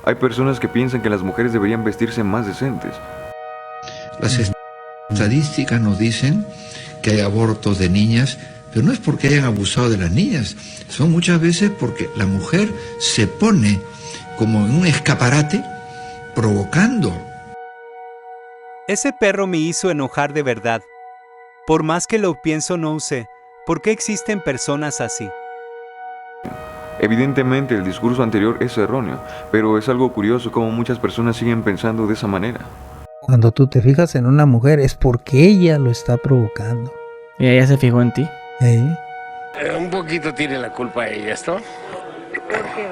Hay personas que piensan que las mujeres deberían vestirse más decentes. Las estadísticas nos dicen que hay abortos de niñas, pero no es porque hayan abusado de las niñas, son muchas veces porque la mujer se pone como en un escaparate provocando. Ese perro me hizo enojar de verdad. Por más que lo pienso, no sé por qué existen personas así. Evidentemente el discurso anterior es erróneo, pero es algo curioso cómo muchas personas siguen pensando de esa manera. Cuando tú te fijas en una mujer es porque ella lo está provocando. ¿Y ella se fijó en ti? Un poquito tiene la culpa ella, ¿no? ¿Por qué?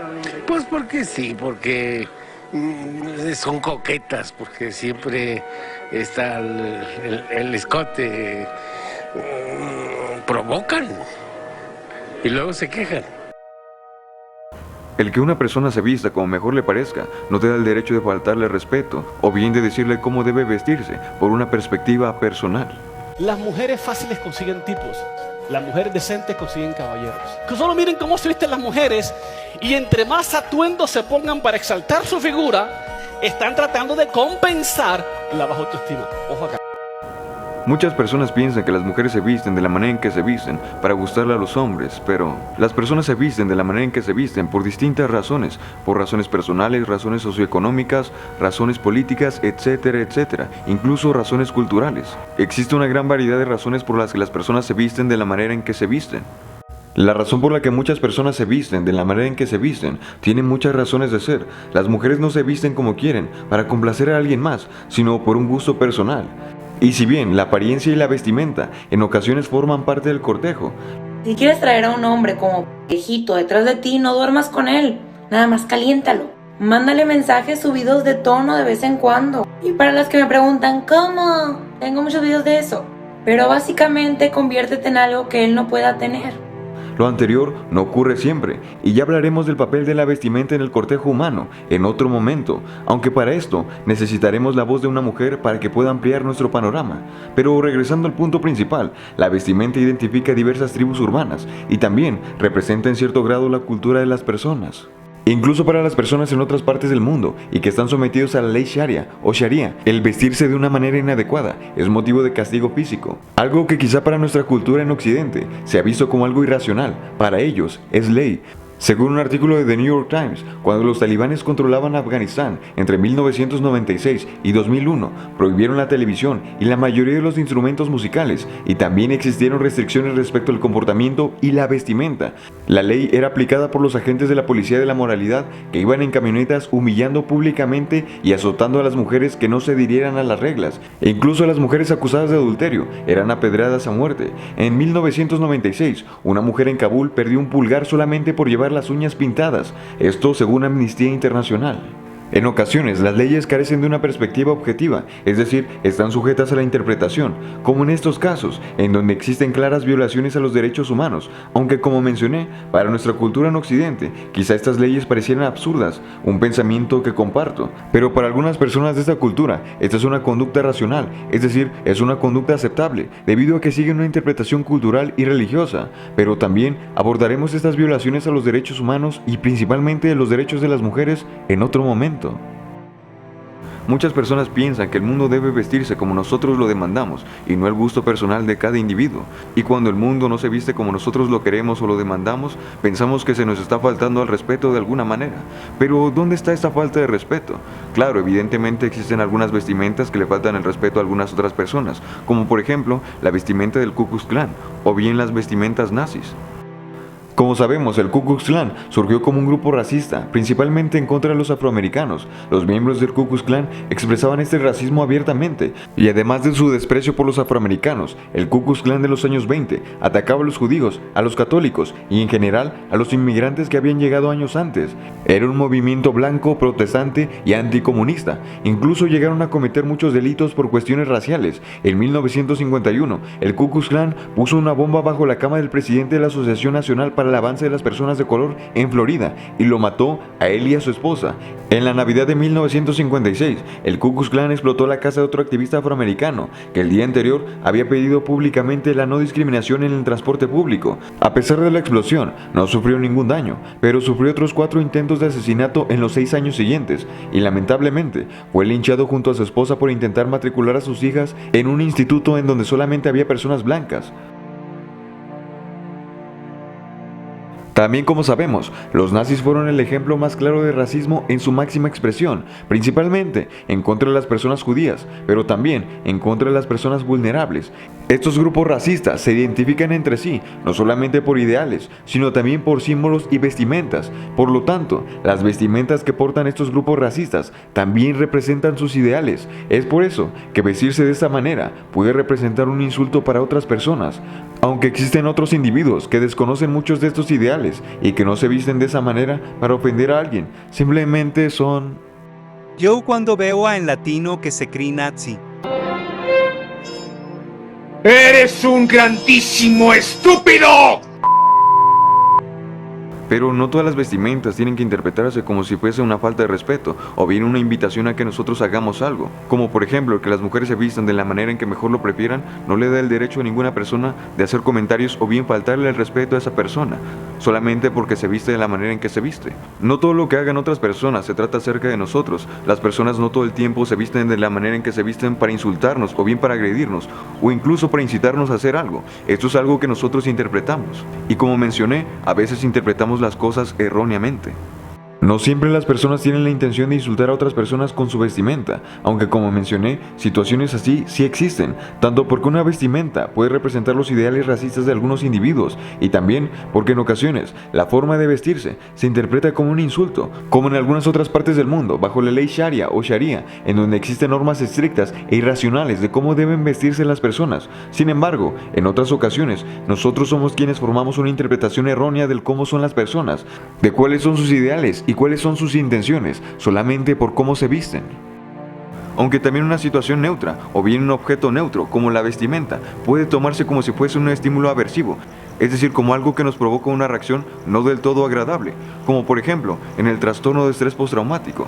Pues porque sí, porque son coquetas, porque siempre está el escote, provocan y luego se quejan. El que una persona se vista como mejor le parezca no te da el derecho de faltarle respeto o bien de decirle cómo debe vestirse por una perspectiva personal. Las mujeres fáciles consiguen tipos, las mujeres decentes consiguen caballeros. Que solo miren cómo se visten las mujeres y entre más atuendos se pongan para exaltar su figura, están tratando de compensar la baja autoestima. Ojo acá. Muchas personas piensan que las mujeres se visten de la manera en que se visten para gustarle a los hombres, pero las personas se visten de la manera en que se visten por distintas razones, por razones personales, razones socioeconómicas, razones políticas, etcétera, etcétera, incluso razones culturales. Existe una gran variedad de razones por las que las personas se visten de la manera en que se visten. La razón por la que muchas personas se visten de la manera en que se visten tiene muchas razones de ser. Las mujeres no se visten como quieren, para complacer a alguien más, sino por un gusto personal. Y si bien la apariencia y la vestimenta en ocasiones forman parte del cortejo, Si quieres traer a un hombre como viejito detrás de ti, no duermas con él. Nada más caliéntalo. Mándale mensajes subidos de tono de vez en cuando. Y para las que me preguntan, ¿cómo? Tengo muchos videos de eso. Pero básicamente conviértete en algo que él no pueda tener. lo anterior no ocurre siempre, y ya hablaremos del papel de la vestimenta en el cortejo humano en otro momento, aunque para esto necesitaremos la voz de una mujer para que pueda ampliar nuestro panorama. Pero regresando al punto principal, la vestimenta identifica diversas tribus urbanas y también representa en cierto grado la cultura de las personas. Incluso para las personas en otras partes del mundo y que están sometidos a la ley Sharia o Sharia, el vestirse de una manera inadecuada es motivo de castigo físico. Algo que quizá para nuestra cultura en Occidente se ha visto como algo irracional, para ellos es ley. Según un artículo de The New York Times, cuando los talibanes controlaban Afganistán entre 1996 y 2001, prohibieron la televisión y la mayoría de los instrumentos musicales, y también existieron restricciones respecto al comportamiento y la vestimenta. La ley era aplicada por los agentes de la policía de la moralidad que iban en camionetas humillando públicamente y azotando a las mujeres que no se adhirieran a las reglas, e incluso a las mujeres acusadas de adulterio eran apedreadas a muerte. En 1996, una mujer en Kabul perdió un pulgar solamente por llevar las uñas pintadas, esto según Amnistía Internacional. En ocasiones, las leyes carecen de una perspectiva objetiva, es decir, están sujetas a la interpretación, como en estos casos, en donde existen claras violaciones a los derechos humanos, aunque como mencioné, para nuestra cultura en Occidente, quizá estas leyes parecieran absurdas, un pensamiento que comparto, pero para algunas personas de esta cultura, esta es una conducta racional, es decir, es una conducta aceptable, debido a que siguen una interpretación cultural y religiosa, pero también abordaremos estas violaciones a los derechos humanos y principalmente de los derechos de las mujeres en otro momento. Muchas personas piensan que el mundo debe vestirse como nosotros lo demandamos y no el gusto personal de cada individuo. Y cuando el mundo no se viste como nosotros lo queremos o lo demandamos, pensamos que se nos está faltando al respeto de alguna manera. Pero ¿dónde está esta falta de respeto? Claro, evidentemente existen algunas vestimentas que le faltan el respeto a algunas otras personas, como por ejemplo la vestimenta del Ku Klux Klan o bien las vestimentas nazis. Como sabemos, el Ku Klux Klan surgió como un grupo racista, principalmente en contra de los afroamericanos. Los miembros del Ku Klux Klan expresaban este racismo abiertamente, y además de su desprecio por los afroamericanos, el Ku Klux Klan de los años 20 atacaba a los judíos, a los católicos y en general a los inmigrantes que habían llegado años antes. Era un movimiento blanco, protestante y anticomunista. Incluso llegaron a cometer muchos delitos por cuestiones raciales. En 1951, el Ku Klux Klan puso una bomba bajo la cama del presidente de la Asociación Nacional para el avance de las personas de color en Florida y lo mató a él y a su esposa. En la Navidad de 1956, el Ku Klux Klan explotó la casa de otro activista afroamericano que el día anterior había pedido públicamente la no discriminación en el transporte público. A pesar de la explosión, no sufrió ningún daño, pero sufrió otros 4 intentos de asesinato en los 6 años siguientes y lamentablemente fue linchado junto a su esposa por intentar matricular a sus hijas en un instituto en donde solamente había personas blancas. También, como sabemos, los nazis fueron el ejemplo más claro de racismo en su máxima expresión, principalmente en contra de las personas judías, pero también en contra de las personas vulnerables. Estos grupos racistas se identifican entre sí, no solamente por ideales, sino también por símbolos y vestimentas. Por lo tanto, las vestimentas que portan estos grupos racistas también representan sus ideales. Es por eso que vestirse de esta manera puede representar un insulto para otras personas. Aunque existen otros individuos que desconocen muchos de estos ideales y que no se visten de esa manera para ofender a alguien, simplemente son... Yo cuando veo a en latino que se cree nazi, ¡Eres un grandísimo estúpido! Pero no todas las vestimentas tienen que interpretarse como si fuese una falta de respeto o bien una invitación a que nosotros hagamos algo. Como por ejemplo, que las mujeres se vistan de la manera en que mejor lo prefieran no le da el derecho a ninguna persona de hacer comentarios o bien faltarle el respeto a esa persona, solamente porque se viste de la manera en que se viste. No todo lo que hagan otras personas se trata acerca de nosotros. Las personas no todo el tiempo se visten de la manera en que se visten para insultarnos o bien para agredirnos o incluso para incitarnos a hacer algo. Esto es algo que nosotros interpretamos. Y como mencioné, a veces interpretamos las cosas erróneamente. No siempre las personas tienen la intención de insultar a otras personas con su vestimenta, aunque como mencioné, situaciones así sí existen, tanto porque una vestimenta puede representar los ideales racistas de algunos individuos, y también porque en ocasiones la forma de vestirse se interpreta como un insulto, como en algunas otras partes del mundo, bajo la ley Sharia o Sharia, en donde existen normas estrictas e irracionales de cómo deben vestirse las personas. Sin embargo, en otras ocasiones, nosotros somos quienes formamos una interpretación errónea del cómo son las personas, de cuáles son sus ideales y cuáles son sus intenciones, solamente por cómo se visten. Aunque también una situación neutra, o bien un objeto neutro, como la vestimenta, puede tomarse como si fuese un estímulo aversivo, es decir, como algo que nos provoca una reacción no del todo agradable, como por ejemplo, en el trastorno de estrés postraumático.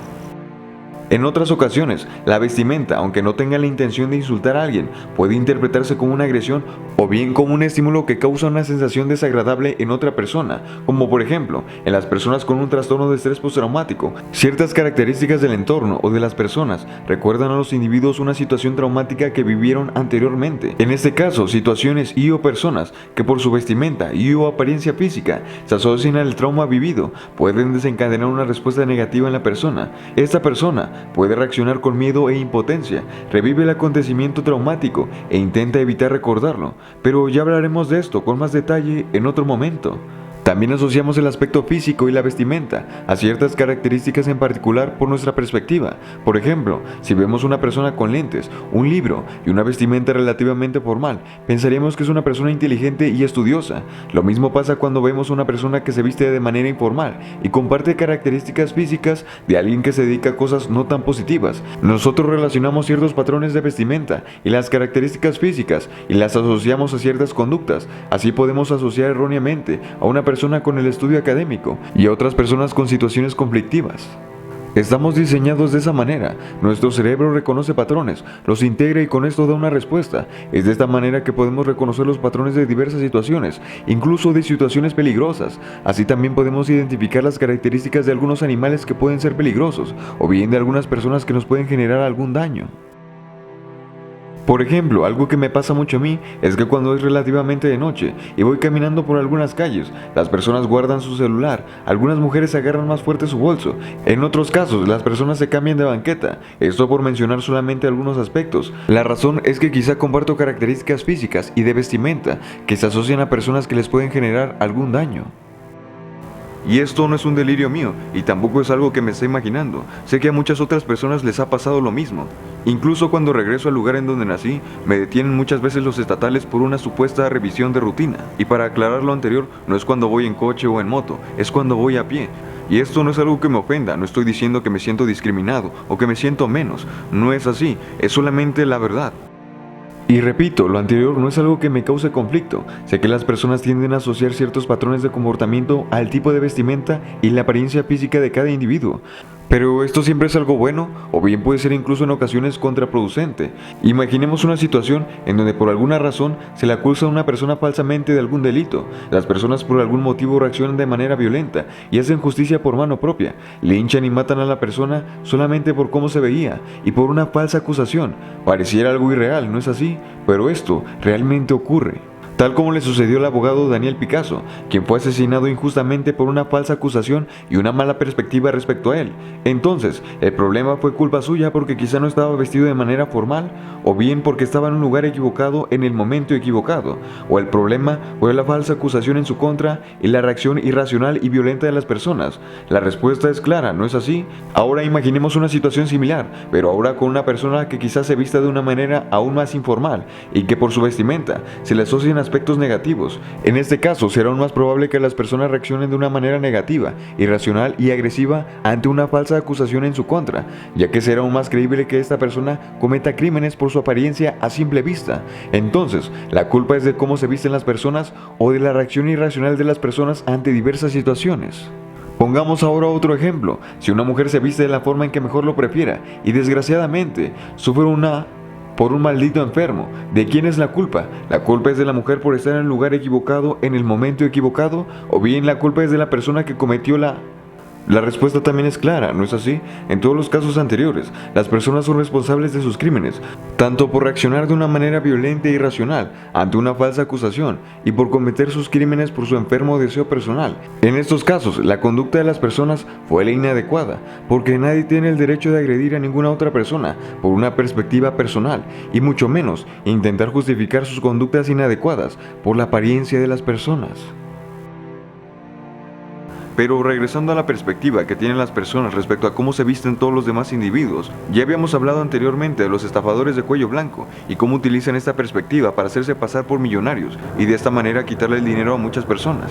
En otras ocasiones, la vestimenta, aunque no tenga la intención de insultar a alguien, puede interpretarse como una agresión o bien como un estímulo que causa una sensación desagradable en otra persona, como por ejemplo, en las personas con un trastorno de estrés postraumático. Ciertas características del entorno o de las personas recuerdan a los individuos una situación traumática que vivieron anteriormente. En este caso, situaciones y o personas que por su vestimenta y o apariencia física se asocian al trauma vivido pueden desencadenar una respuesta negativa en la persona. Esta persona puede reaccionar con miedo e impotencia, revive el acontecimiento traumático e intenta evitar recordarlo, pero ya hablaremos de esto con más detalle en otro momento. También asociamos el aspecto físico y la vestimenta a ciertas características en particular por nuestra perspectiva. Por ejemplo, si vemos una persona con lentes, un libro y una vestimenta relativamente formal, pensaríamos que es una persona inteligente y estudiosa. Lo mismo pasa cuando vemos una persona que se viste de manera informal y comparte características físicas de alguien que se dedica a cosas no tan positivas. Nosotros relacionamos ciertos patrones de vestimenta y las características físicas y las asociamos a ciertas conductas. Así podemos asociar erróneamente a una persona con el estudio académico y a otras personas con situaciones conflictivas. Estamos diseñados de esa manera. Nuestro cerebro reconoce patrones, los integra y con esto da una respuesta. Es de esta manera que podemos reconocer los patrones de diversas situaciones, incluso de situaciones peligrosas. Así también podemos identificar las características de algunos animales que pueden ser peligrosos, o bien de algunas personas que nos pueden generar algún daño. Por ejemplo, algo que me pasa mucho a mí es que cuando es relativamente de noche y voy caminando por algunas calles, las personas guardan su celular, algunas mujeres agarran más fuerte su bolso, en otros casos las personas se cambian de banqueta, esto por mencionar solamente algunos aspectos. La razón es que quizá comparto características físicas y de vestimenta que se asocian a personas que les pueden generar algún daño. Y esto no es un delirio mío, y tampoco es algo que me esté imaginando. Sé que a muchas otras personas les ha pasado lo mismo. Incluso cuando regreso al lugar en donde nací, me detienen muchas veces los estatales por una supuesta revisión de rutina. Y para aclarar lo anterior, no es cuando voy en coche o en moto, es cuando voy a pie. Y esto no es algo que me ofenda, no estoy diciendo que me siento discriminado o que me siento menos. No es así, es solamente la verdad. Y repito, lo anterior no es algo que me cause conflicto. Sé que las personas tienden a asociar ciertos patrones de comportamiento al tipo de vestimenta y la apariencia física de cada individuo. Pero esto siempre es algo bueno, o bien puede ser incluso en ocasiones contraproducente. Imaginemos una situación en donde por alguna razón se le acusa a una persona falsamente de algún delito. Las personas por algún motivo reaccionan de manera violenta y hacen justicia por mano propia. Linchan y matan a la persona solamente por cómo se veía y por una falsa acusación. Pareciera algo irreal, ¿no es así? Pero esto realmente ocurre. Tal como le sucedió al abogado Daniel Picasso, quien fue asesinado injustamente por una falsa acusación y una mala perspectiva respecto a él. Entonces, el problema fue culpa suya porque quizá no estaba vestido de manera formal, o bien porque estaba en un lugar equivocado en el momento equivocado, o el problema fue la falsa acusación en su contra y la reacción irracional y violenta de las personas. La respuesta es clara, ¿no es así? Ahora imaginemos una situación similar, pero ahora con una persona que quizás se vista de una manera aún más informal y que por su vestimenta se le asocian aspectos negativos. En este caso, será aún más probable que las personas reaccionen de una manera negativa, irracional y agresiva ante una falsa acusación en su contra, ya que será aún más creíble que esta persona cometa crímenes por su apariencia a simple vista. Entonces, la culpa es de cómo se visten las personas o de la reacción irracional de las personas ante diversas situaciones. Pongamos ahora otro ejemplo. Si una mujer se viste de la forma en que mejor lo prefiera y desgraciadamente sufre por un maldito enfermo, ¿de quién es la culpa? ¿La culpa es de la mujer por estar en el lugar equivocado en el momento equivocado? ¿O bien la culpa es de la persona que cometió La respuesta también es clara, ¿no es así? En todos los casos anteriores, las personas son responsables de sus crímenes, tanto por reaccionar de una manera violenta e irracional ante una falsa acusación y por cometer sus crímenes por su enfermo deseo personal. En estos casos, la conducta de las personas fue la inadecuada, porque nadie tiene el derecho de agredir a ninguna otra persona por una perspectiva personal, y mucho menos intentar justificar sus conductas inadecuadas por la apariencia de las personas. Pero regresando a la perspectiva que tienen las personas respecto a cómo se visten todos los demás individuos, ya habíamos hablado anteriormente de los estafadores de cuello blanco y cómo utilizan esta perspectiva para hacerse pasar por millonarios y de esta manera quitarle el dinero a muchas personas.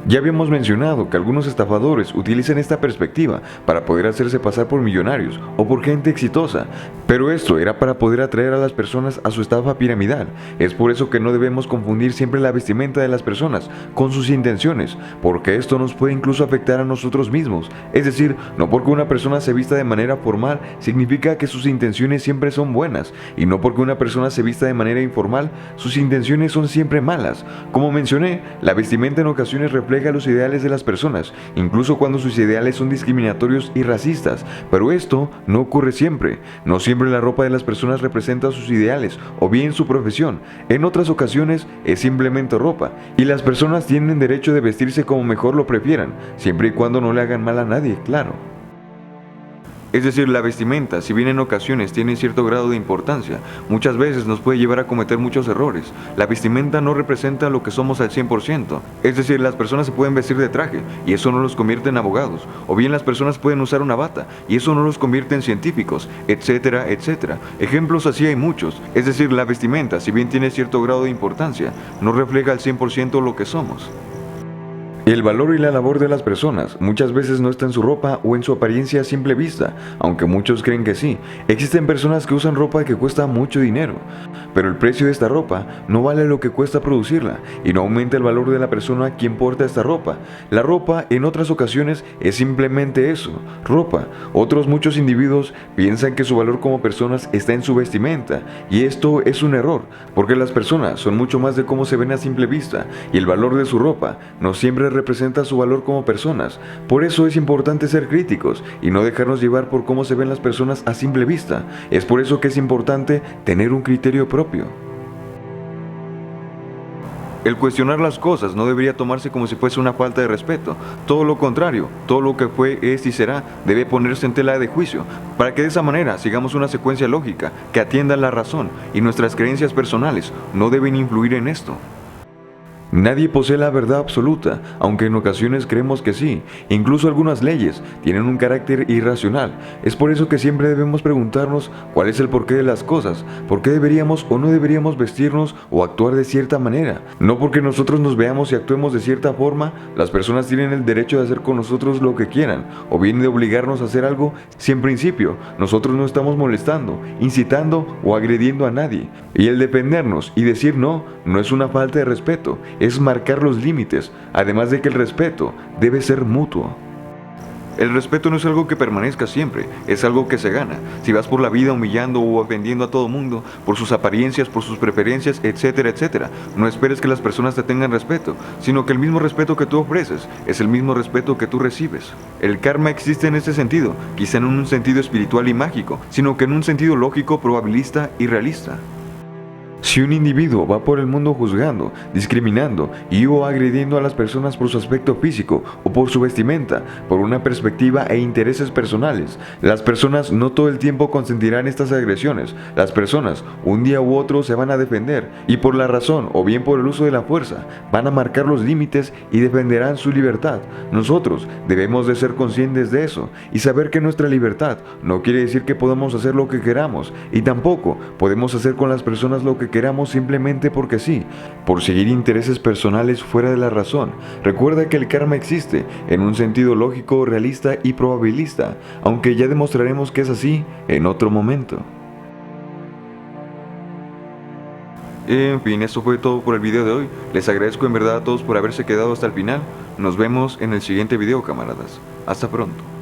Ya habíamos mencionado que algunos estafadores utilizan esta perspectiva para poder hacerse pasar por millonarios o por gente exitosa, pero esto era para poder atraer a las personas a su estafa piramidal. Es por eso que no debemos confundir siempre la vestimenta de las personas con sus intenciones, porque esto nos puede incluso afectar a nosotros mismos. Es decir, no porque una persona se vista de manera formal significa que sus intenciones siempre son buenas, y no porque una persona se vista de manera informal, sus intenciones son siempre malas. Como mencioné, la vestimenta en ocasiones refleja los ideales de las personas, incluso cuando sus ideales son discriminatorios y racistas, pero esto no ocurre siempre. No siempre la ropa de las personas representa sus ideales o bien su profesión. En otras ocasiones es simplemente ropa, y las personas tienen derecho de vestirse como mejor lo prefieran, siempre y cuando no le hagan mal a nadie, claro. Es decir, la vestimenta, si bien en ocasiones tiene cierto grado de importancia, muchas veces nos puede llevar a cometer muchos errores. La vestimenta no representa lo que somos al 100%. Es decir, las personas se pueden vestir de traje y eso no los convierte en abogados. O bien las personas pueden usar una bata y eso no los convierte en científicos, etcétera, etcétera. Ejemplos así hay muchos. Es decir, la vestimenta, si bien tiene cierto grado de importancia, no refleja al 100% lo que somos. El valor y la labor de las personas muchas veces no está en su ropa o en su apariencia a simple vista, aunque muchos creen que sí. Existen personas que usan ropa que cuesta mucho dinero, pero el precio de esta ropa no vale lo que cuesta producirla y no aumenta el valor de la persona quien porta esta ropa. La ropa en otras ocasiones es simplemente eso, ropa. Otros muchos individuos piensan que su valor como personas está en su vestimenta, y esto es un error, porque las personas son mucho más de cómo se ven a simple vista, y el valor de su ropa no siempre representa su valor como personas. Por eso es importante ser críticos y no dejarnos llevar por cómo se ven las personas a simple vista. Es por eso que es importante tener un criterio propio. El cuestionar las cosas no debería tomarse como si fuese una falta de respeto. Todo lo contrario, todo lo que fue, es y será debe ponerse en tela de juicio, para que de esa manera sigamos una secuencia lógica que atienda la razón, y nuestras creencias personales no deben influir en esto. Nadie posee la verdad absoluta, aunque en ocasiones creemos que sí. Incluso algunas leyes tienen un carácter irracional. Es por eso que siempre debemos preguntarnos cuál es el porqué de las cosas, por qué deberíamos o no deberíamos vestirnos o actuar de cierta manera. No porque nosotros nos veamos y actuemos de cierta forma, las personas tienen el derecho de hacer con nosotros lo que quieran, o bien de obligarnos a hacer algo si en principio nosotros no estamos molestando, incitando o agrediendo a nadie. Y el defendernos y decir no es una falta de respeto, es marcar los límites, además de que el respeto debe ser mutuo. El respeto no es algo que permanezca siempre, es algo que se gana. Si vas por la vida humillando o ofendiendo a todo mundo, por sus apariencias, por sus preferencias, etcétera, etcétera, no esperes que las personas te tengan respeto, sino que el mismo respeto que tú ofreces es el mismo respeto que tú recibes. El karma existe en este sentido, quizá no en un sentido espiritual y mágico, sino que en un sentido lógico, probabilista y realista. Si un individuo va por el mundo juzgando, discriminando y o agrediendo a las personas por su aspecto físico o por su vestimenta, por una perspectiva e intereses personales, las personas no todo el tiempo consentirán estas agresiones. Las personas, un día u otro, se van a defender y por la razón o bien por el uso de la fuerza, van a marcar los límites y defenderán su libertad. Nosotros debemos de ser conscientes de eso y saber que nuestra libertad no quiere decir que podamos hacer lo que queramos y tampoco podemos hacer con las personas lo que queramos simplemente porque sí, por seguir intereses personales fuera de la razón. Recuerda que el karma existe en un sentido lógico, realista y probabilista, aunque ya demostraremos que es así en otro momento. En fin, eso fue todo por el video de hoy. Les agradezco en verdad a todos por haberse quedado hasta el final. Nos vemos en el siguiente video, camaradas. Hasta pronto.